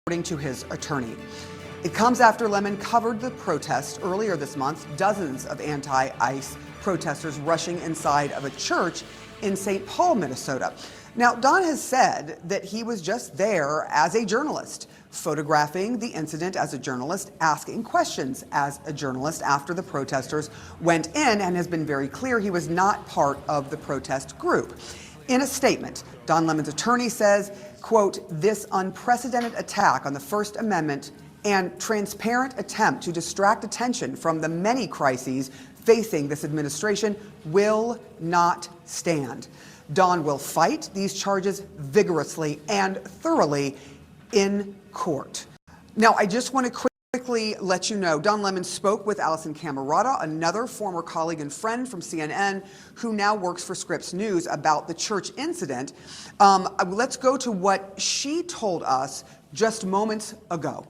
according to his attorney. It comes after Lemon covered the protest earlier this month, dozens of anti-ICE protesters rushing inside of a church in St. Paul, Minnesota. Now, Don has said that he was just there as a journalist, photographing the incident as a journalist, asking questions as a journalist after the protesters went in, and has been very clear he was not part of the protest group. In a statement, Don Lemon's attorney says, quote, "This unprecedented attack on the First Amendment and transparent attempt to distract attention from the many crises facing this administration will not stand. Don will fight these charges vigorously and thoroughly in court." Now, I just want to quickly let you know, Don Lemon spoke with Alisyn Camerota, another former colleague and friend from CNN, who now works for Scripps News, about the church incident. Let's go to what she told us just moments ago.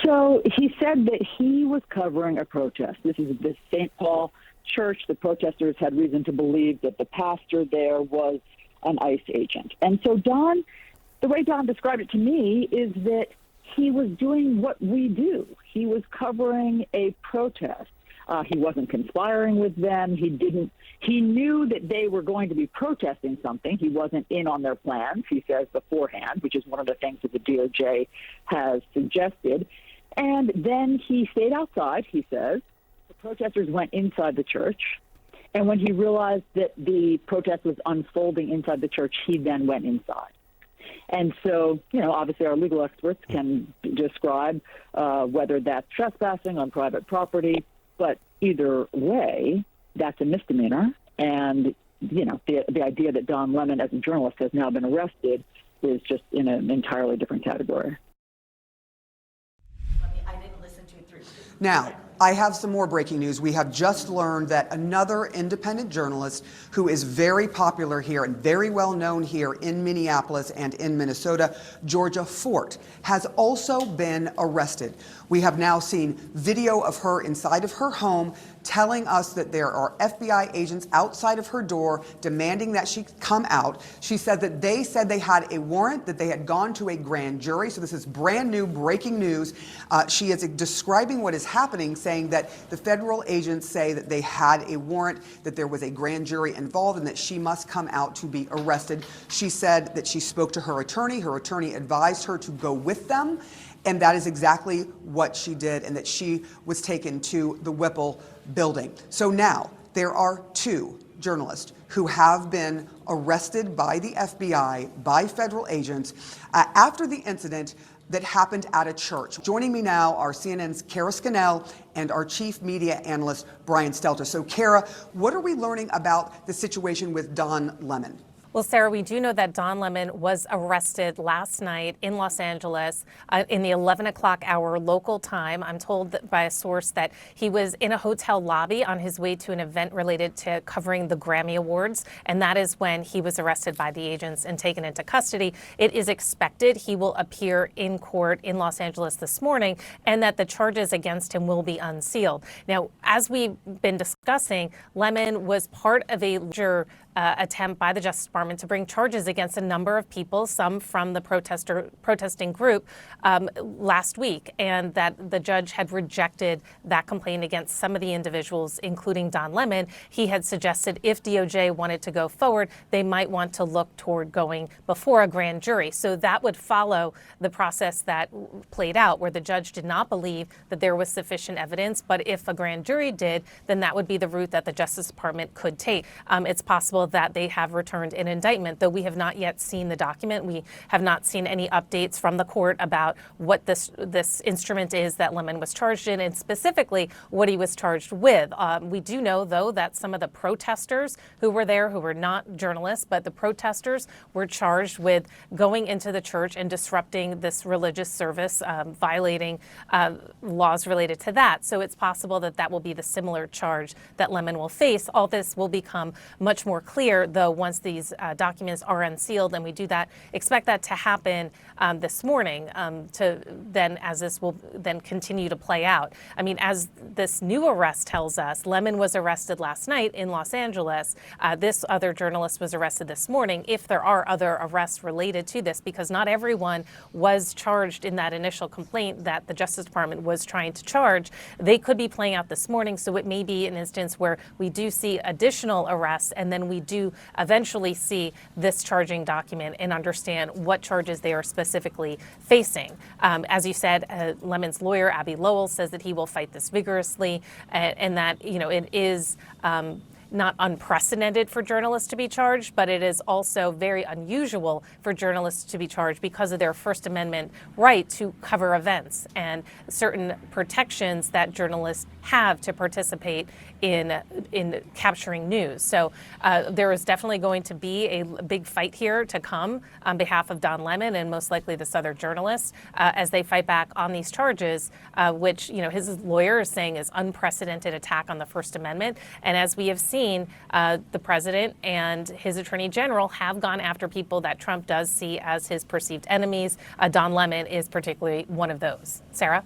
So he said that he was covering a protest. This is the St. Paul church. The protesters had reason to believe that the pastor there was an ICE agent. And so Don, the way Don described it to me is that he was doing what we do. He was covering a protest. He wasn't conspiring with them. He knew that they were going to be protesting something. He wasn't in on their plans, he says, beforehand, which is one of the things that the DOJ has suggested. And then he stayed outside, he says. The protesters went inside the church. And when he realized that the protest was unfolding inside the church, he then went inside. And so, obviously our legal experts can describe whether that's trespassing on private property. But either way, that's a misdemeanor. And, the idea that Don Lemon, as a journalist, has now been arrested is just in an entirely different category. I didn't listen to it through. Now, I have some more breaking news. We have just learned that another independent journalist who is very popular here and very well known here in Minneapolis and in Minnesota, Georgia Fort, has also been arrested. We have now seen video of her inside of her home telling us that there are FBI agents outside of her door demanding that she come out. She said that they had a warrant, that they had gone to a grand jury. So this is brand new breaking news. She is describing what is happening, saying that the federal agents say that they had a warrant, that there was a grand jury involved, and that she must come out to be arrested. She said that she spoke to her attorney. Her attorney advised her to go with them. And that is exactly what she did, and that she was taken to the Whipple building. So now there are two journalists who have been arrested by the FBI, by federal agents, after the incident that happened at a church. Joining me now are CNN's Kara Scannell and our chief media analyst, Brian Stelter. So Kara, what are we learning about the situation with Don Lemon? Well, Sarah, we do know that Don Lemon was arrested last night in Los Angeles in the 11 o'clock hour local time. I'm told that by a source that he was in a hotel lobby on his way to an event related to covering the Grammy Awards, and that is when he was arrested by the agents and taken into custody. It is expected he will appear in court in Los Angeles this morning, and that the charges against him will be unsealed. Now, as we've been discussing, Lemon was part of a larger attempt by the Justice Department to bring charges against a number of people, some from the protesting group last week, and that the judge had rejected that complaint against some of the individuals, including Don Lemon. He had suggested if DOJ wanted to go forward, they might want to look toward going before a grand jury. So that would follow the process that played out, where the judge did not believe that there was sufficient evidence, but if a grand jury did, then that would be the route that the Justice Department could take. It's possible that they have returned an indictment, though we have not yet seen the document. We have not seen any updates from the court about what this instrument is that Lemon was charged in, and specifically what he was charged with. We do know, though, that some of the protesters who were there, who were not journalists, but the protesters were charged with going into the church and disrupting this religious service, violating laws related to that. So it's possible that that will be the similar charge that Lemon will face. All this will become much more clear clear, though, once these documents are unsealed, and we do that, expect that to happen this morning, to then, as this will then continue to play out. I mean, as this new arrest tells us, Lemon was arrested last night in Los Angeles. This other journalist was arrested this morning. If there are other arrests related to this, because not everyone was charged in that initial complaint that the Justice Department was trying to charge, they could be playing out this morning. So it may be an instance where we do see additional arrests, and then we do eventually see this charging document and understand what charges they are specifically facing. As you said, Lemon's lawyer, Abby Lowell, says that he will fight this vigorously, and that, you know, it is not unprecedented for journalists to be charged, but it is also very unusual for journalists to be charged because of their First Amendment right to cover events and certain protections that journalists have to participate in capturing news. So there is definitely going to be a big fight here to come on behalf of Don Lemon and most likely this other journalist as they fight back on these charges, which, you know, his lawyer is saying is unprecedented attack on the First Amendment. And as we have seen, the president and his attorney general have gone after people that Trump does see as his perceived enemies. Don Lemon is particularly one of those. Sarah?